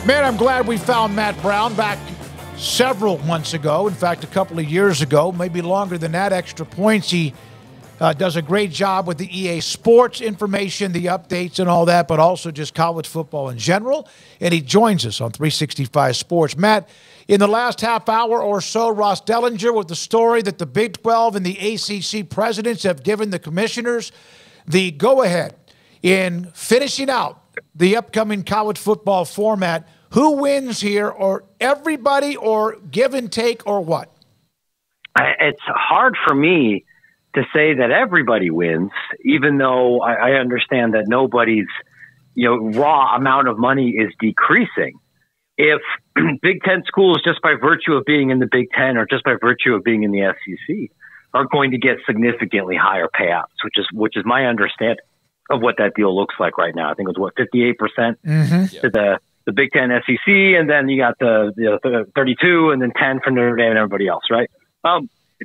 Man, I'm glad we found Matt Brown back several months ago. In fact, a couple of years ago, maybe longer than that. Extra Points. He does a great job with the EA Sports information, the updates and all that, but also just college football in general. And he joins us on 365 Sports. Matt, in the last half hour or so, Ross Dellinger with the story that the Big 12 and the ACC presidents have given the commissioners the go-ahead in finishing out the upcoming college football format. Who wins here, or everybody, or give and take, or what? It's hard for me to say that everybody wins, even though I understand that nobody's raw amount of money is decreasing. If Big Ten schools, just by virtue of being in the Big Ten or just by virtue of being in the SEC, are going to get significantly higher payouts, which is my understanding of what that deal looks like right now. I think it was 58% to the Big Ten SEC, and then you got the 32, and then 10 for Notre Dame and everybody else, right?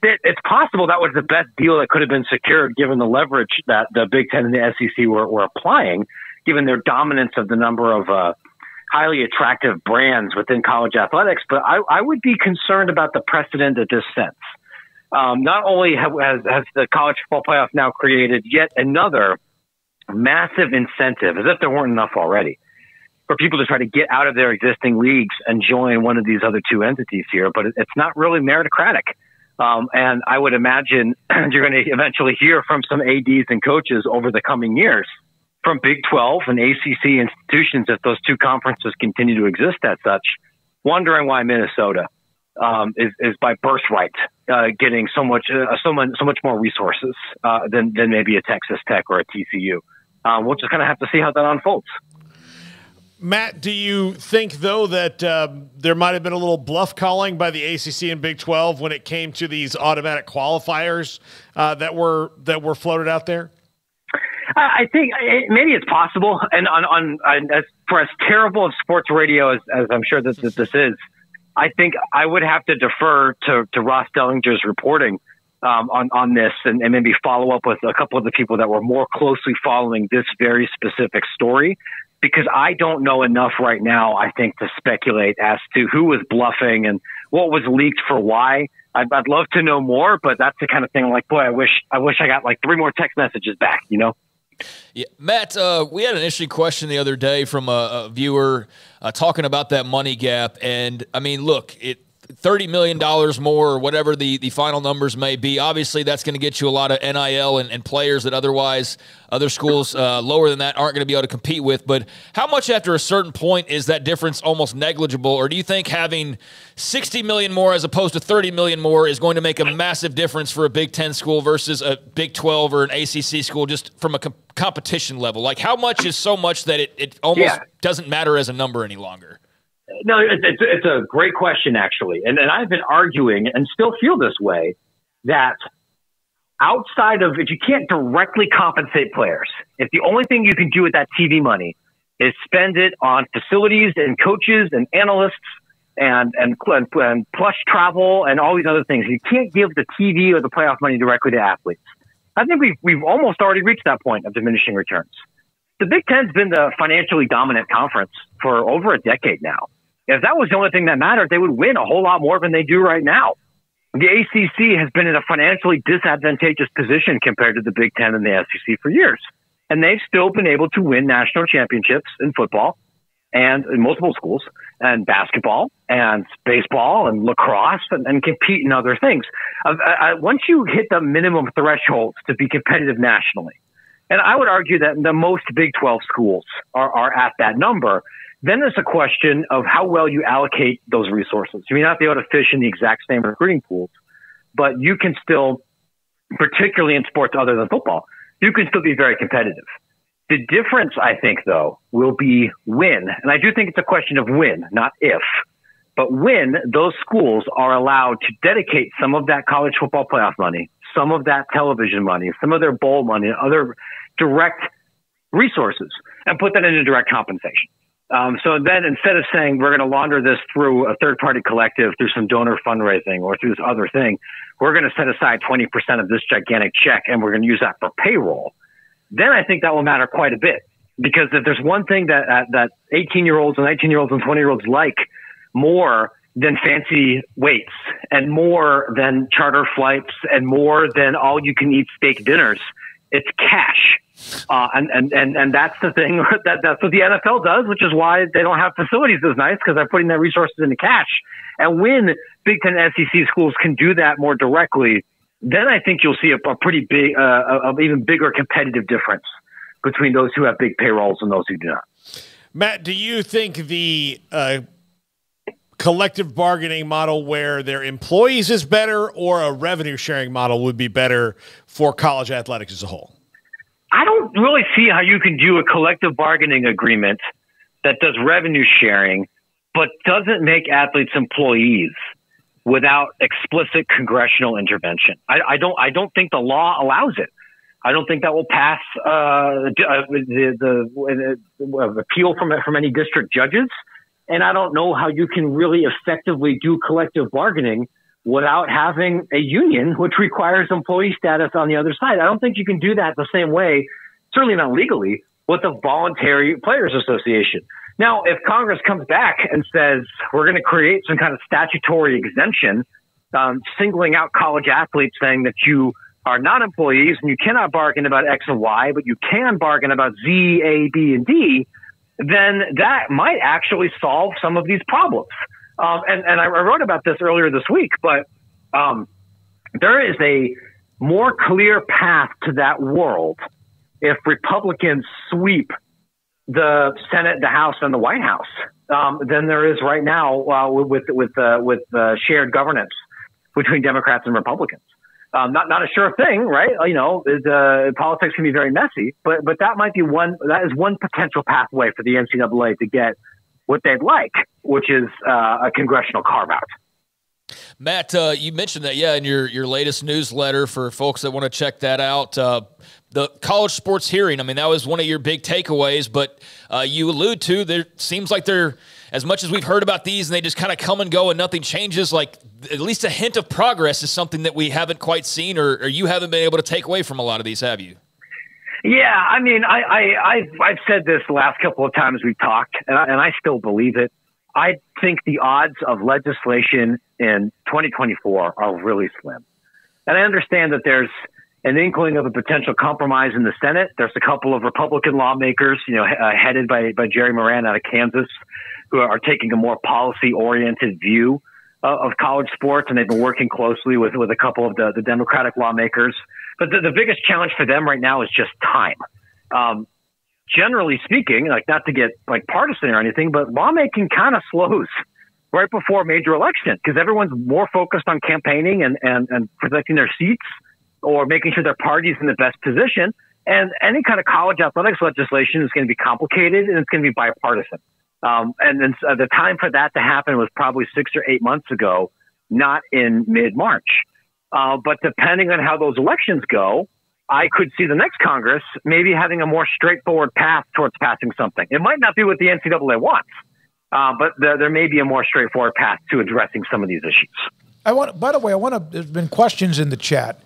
It's possible that was the best deal that could have been secured given the leverage that the Big Ten and the SEC were applying, given their dominance of the number of highly attractive brands within college athletics. But I would be concerned about the precedent that this sets. Not only has the college football playoff now created yet another massive incentive, as if there weren't enough already, for people to try to get out of their existing leagues and join one of these other two entities here, but it's not really meritocratic. And I would imagine you're going to eventually hear from some ADs and coaches over the coming years from Big 12 and ACC institutions, if those two conferences continue to exist as such, wondering why Minnesota is by birthright getting so much more resources than maybe a Texas Tech or a TCU. We'll just kind of have to see how that unfolds. Matt, do you think, though, that there might have been a little bluff calling by the ACC and Big 12 when it came to these automatic qualifiers that were floated out there? I think maybe it's possible. And as terrible of sports radio as I'm sure that this is, I think I would have to defer to Ross Dellinger's reporting on this and maybe follow up with a couple of the people that were more closely following this very specific story, because I don't know enough right now, I think, to speculate as to who was bluffing and what was leaked for why. I'd love to know more, but that's the kind of thing like, boy, I wish I got like 3 more text messages back, Yeah, Matt, we had an interesting question the other day from a viewer talking about that money gap. And, I mean, look, $30 million more or whatever the final numbers may be. Obviously, that's going to get you a lot of NIL and players that otherwise other schools lower than that aren't going to be able to compete with. But how much after a certain point is that difference almost negligible? Or do you think having $60 million more as opposed to $30 million more is going to make a massive difference for a Big Ten school versus a Big 12 or an ACC school just from a competition level? Like, how much is so much that it almost doesn't matter as a number any longer? No, it's a great question, actually. And I've been arguing and still feel this way, that outside of, if you can't directly compensate players, if the only thing you can do with that TV money is spend it on facilities and coaches and analysts and plush travel and all these other things, you can't give the TV or the playoff money directly to athletes. I think we've almost already reached that point of diminishing returns. The Big Ten's been the financially dominant conference for over a decade now. If that was the only thing that mattered, they would win a whole lot more than they do right now. The ACC has been in a financially disadvantageous position compared to the Big Ten and the SEC for years. And they've still been able to win national championships in football and in multiple schools, and basketball and baseball and lacrosse, and compete in other things. Once you hit the minimum thresholds to be competitive nationally, and I would argue that the most Big 12 schools are at that number, then there's a question of how well you allocate those resources. You may not be able to fish in the exact same recruiting pools, but you can still, particularly in sports other than football, you can still be very competitive. The difference, I think, though, will be when, and I do think it's a question of when, not if, but when those schools are allowed to dedicate some of that college football playoff money, some of that television money, some of their bowl money, other direct resources, and put that into direct compensation. So then instead of saying we're going to launder this through a third-party collective, through some donor fundraising or through this other thing, we're going to set aside 20% of this gigantic check and we're going to use that for payroll. Then I think that will matter quite a bit. Because if there's one thing that 18-year-olds and 19-year-olds and 20-year-olds like more than fancy weights and more than charter flights and more than all-you-can-eat steak dinners, it's cash. And that's the thing that's what the NFL does, which is why they don't have facilities as nice, because they're putting their resources into cash. And when Big Ten SEC schools can do that more directly, then I think you'll see a pretty big, even bigger competitive difference between those who have big payrolls and those who do not. Matt, do you think the collective bargaining model where their employees is better, or a revenue sharing model would be better for college athletics as a whole? I don't really see how you can do a collective bargaining agreement that does revenue sharing, but doesn't make athletes employees without explicit congressional intervention. I don't think the law allows it. I don't think that will pass the appeal from any district judges. And I don't know how you can really effectively do collective bargaining without having a union, which requires employee status on the other side. I don't think you can do that the same way, certainly not legally, with the Voluntary Players Association. Now, if Congress comes back and says, we're going to create some kind of statutory exemption, singling out college athletes, saying that you are not employees and you cannot bargain about X and Y, but you can bargain about Z, A, B, and D, then that might actually solve some of these problems. And I wrote about this earlier this week, but there is a more clear path to that world if Republicans sweep the Senate, the House, and the White House than there is right now with shared governance between Democrats and Republicans. Not a sure thing, right? You know, politics can be very messy, but that might be that is one potential pathway for the NCAA to get what they'd like, which is a congressional carve out. Matt, you mentioned that, in your latest newsletter for folks that want to check that out. The college sports hearing, I mean, that was one of your big takeaways, but you allude to there seems like they're, as much as we've heard about these and they just kind of come and go and nothing changes, like at least a hint of progress is something that we haven't quite seen or you haven't been able to take away from a lot of these, have you? Yeah, I mean, I've said this the last couple of times we've talked, and I still believe it. I think the odds of legislation in 2024 are really slim. And I understand that there's an inkling of a potential compromise in the Senate. There's a couple of Republican lawmakers, headed by Jerry Moran out of Kansas, who are taking a more policy-oriented view of college sports, and they've been working closely with a couple of the Democratic lawmakers. But the biggest challenge for them right now is just time. Generally speaking, like not to get like partisan or anything, but lawmaking kind of slows right before major election because everyone's more focused on campaigning and protecting their seats or making sure their party's in the best position. And any kind of college athletics legislation is going to be complicated and it's going to be bipartisan. And then the time for that to happen was probably 6 or 8 months ago, not in mid-March. But depending on how those elections go, I could see the next Congress maybe having a more straightforward path towards passing something. It might not be what the NCAA wants, but there may be a more straightforward path to addressing some of these issues. By the way, there's been questions in the chat.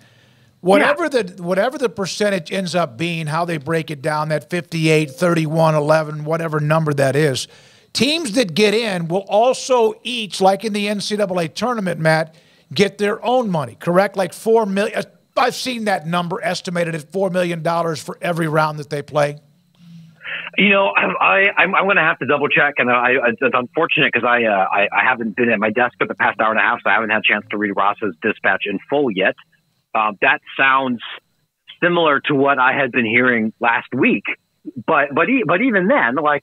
Whatever the percentage ends up being, how they break it down, that 58, 31, 11, whatever number that is, teams that get in will also each, like in the NCAA tournament, Matt, get their own money, correct? Like $4 million. I've seen that number estimated at $4 million for every round that they play. I'm going to have to double check, and it's unfortunate because I haven't been at my desk for the past hour and a half, so I haven't had a chance to read Ross's dispatch in full yet. That sounds similar to what I had been hearing last week, but even then, like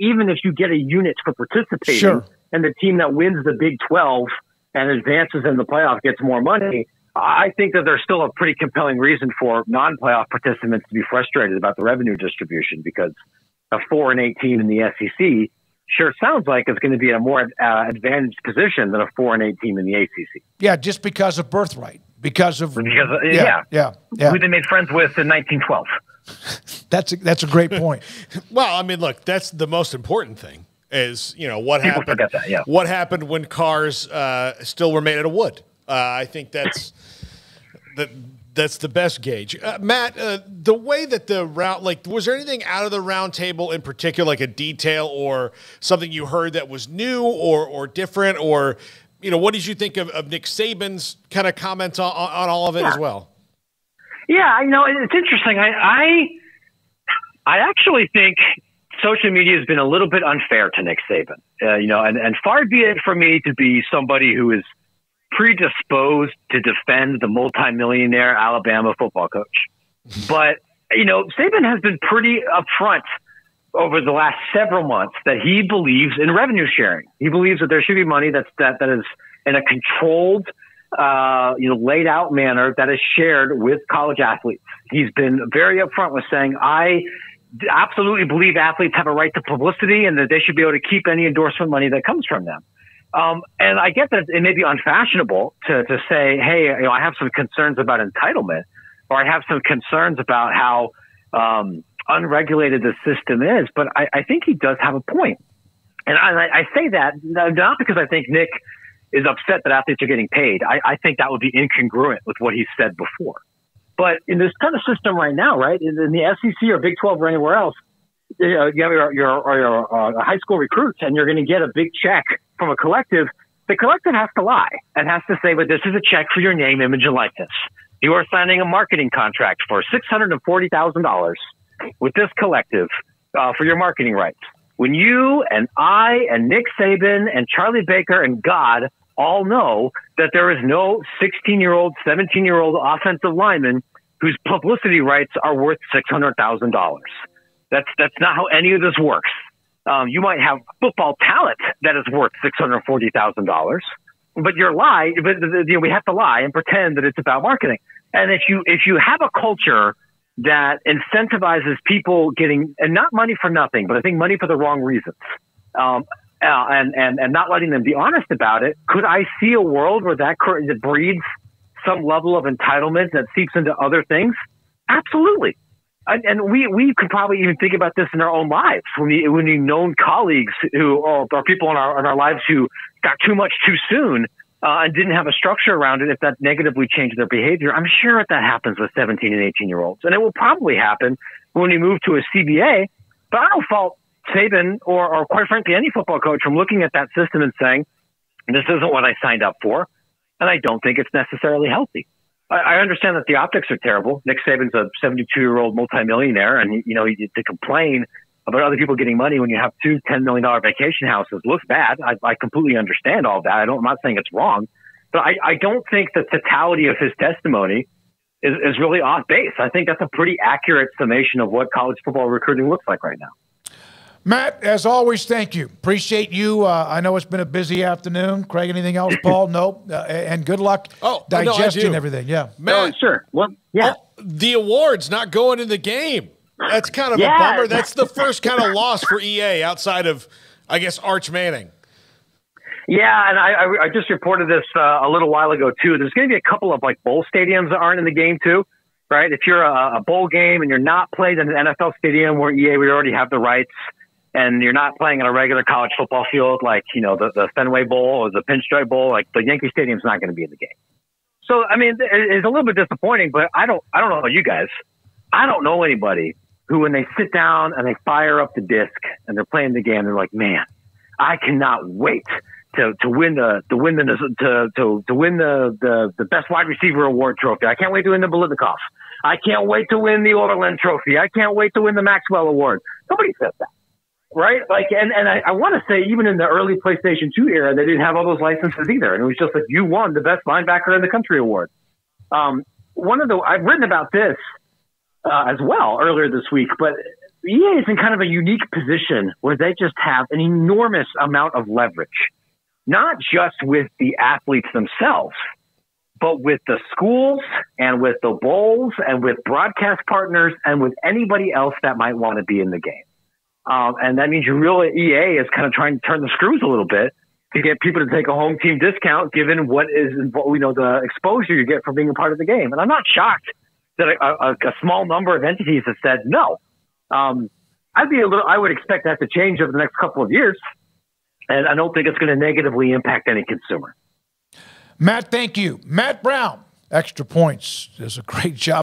even if you get a unit for participating, sure, and the team that wins the Big 12 and advances in the playoff gets more money, I think that there's still a pretty compelling reason for non-playoff participants to be frustrated about the revenue distribution because a 4-8 team in the SEC sure sounds like it's going to be a more advantaged position than a 4-8 team in the ACC. Yeah, just because of birthright. Because who they made friends with in 1912. That's a great point. Well, I mean, look, that's the most important thing is, what People happened. Forget that, yeah. What happened when cars still were made out of wood? I think that's That's the best gauge. Matt, the way that the round, like, was there anything out of the round table in particular, like a detail or something you heard that was new or different, or, you know, what did you think of Nick Sabins' kind of comments on all of it as well? Yeah, I know it's interesting. I actually think social media has been a little bit unfair to Nick Saban. You know, and far be it from me to be somebody who is predisposed to defend the multimillionaire Alabama football coach. But, you know, Saban has been pretty upfront over the last several months that he believes in revenue sharing. He believes that there should be money that is in a controlled, laid out manner that is shared with college athletes. He's been very upfront with saying, I absolutely believe athletes have a right to publicity and that they should be able to keep any endorsement money that comes from them. And I get that it may be unfashionable to say, hey, you know, I have some concerns about entitlement, or I have some concerns about how unregulated the system is. But I think he does have a point. And I say that not because I think Nick is upset that athletes are getting paid. I think that would be incongruent with what he said before. But in this kind of system right now, right, in the SEC or Big 12 or anywhere else, you have your high school recruits and you're going to get a big check from a collective. The collective has to lie and has to say, but this is a check for your name, image, and likeness. You are signing a marketing contract for $640,000 with this collective for your marketing rights. When you and I and Nick Saban and Charlie Baker and God all know that there is no 16-year-old, 17-year-old offensive lineman whose publicity rights are worth $600,000. That's not how any of this works. You might have football talent that is worth $640,000, but we have to lie and pretend that it's about marketing. And if you have a culture that incentivizes people getting, and not money for nothing, but I think money for the wrong reasons, and not letting them be honest about it, could I see a world where that breeds some level of entitlement that seeps into other things? Absolutely. And we could probably even think about this in our own lives when we known colleagues who are people in our lives who got too much too soon and didn't have a structure around it. If that negatively changed their behavior, I'm sure that happens with 17 and 18-year-olds, and it will probably happen when we move to a CBA. But I don't fault Saban or quite frankly any football coach from looking at that system and saying, "This isn't what I signed up for," and I don't think it's necessarily healthy. I understand that the optics are terrible. Nick Saban's a 72-year-old multimillionaire, and to complain about other people getting money when you have two $10 million vacation houses looks bad. I completely understand all that. I'm not saying it's wrong, but I don't think the totality of his testimony is really off base. I think that's a pretty accurate summation of what college football recruiting looks like right now. Matt, as always, thank you. Appreciate you. I know it's been a busy afternoon. Craig, anything else? Paul, no. And good luck digesting everything. Yeah. Matt, sure. Well, yeah. The awards not going in the game. That's kind of a bummer. That's the first kind of loss for EA outside of, I guess, Arch Manning. Yeah, and I just reported this a little while ago, too. There's going to be a couple of, bowl stadiums that aren't in the game, too. Right? If you're a bowl game and you're not played in an NFL stadium where EA would already have the rights, and you're not playing in a regular college football field like, the Fenway Bowl or the Pinstripe Bowl, like the Yankee Stadium's not going to be in the game. So, I mean, it's a little bit disappointing, but I don't know about you guys. I don't know anybody who, when they sit down and they fire up the disc and they're playing the game, they're like, man, I cannot wait to win the best wide receiver award trophy. I can't wait to win the Bolitnikoff. I can't wait to win the Overland Trophy. I can't wait to win the Maxwell Award. Nobody says that. Right? And I want to say, even in the early PlayStation 2 era, they didn't have all those licenses either. And it was just like, you won the best linebacker in the country award. I've written about this as well earlier this week, but EA is in kind of a unique position where they just have an enormous amount of leverage, not just with the athletes themselves, but with the schools and with the bowls and with broadcast partners and with anybody else that might want to be in the game. And that means EA is kind of trying to turn the screws a little bit to get people to take a home team discount, given the exposure you get from being a part of the game. And I'm not shocked that a small number of entities have said no. I would expect that to change over the next couple of years, and I don't think it's going to negatively impact any consumer. Matt, thank you. Matt Brown, extra points. Does a great job.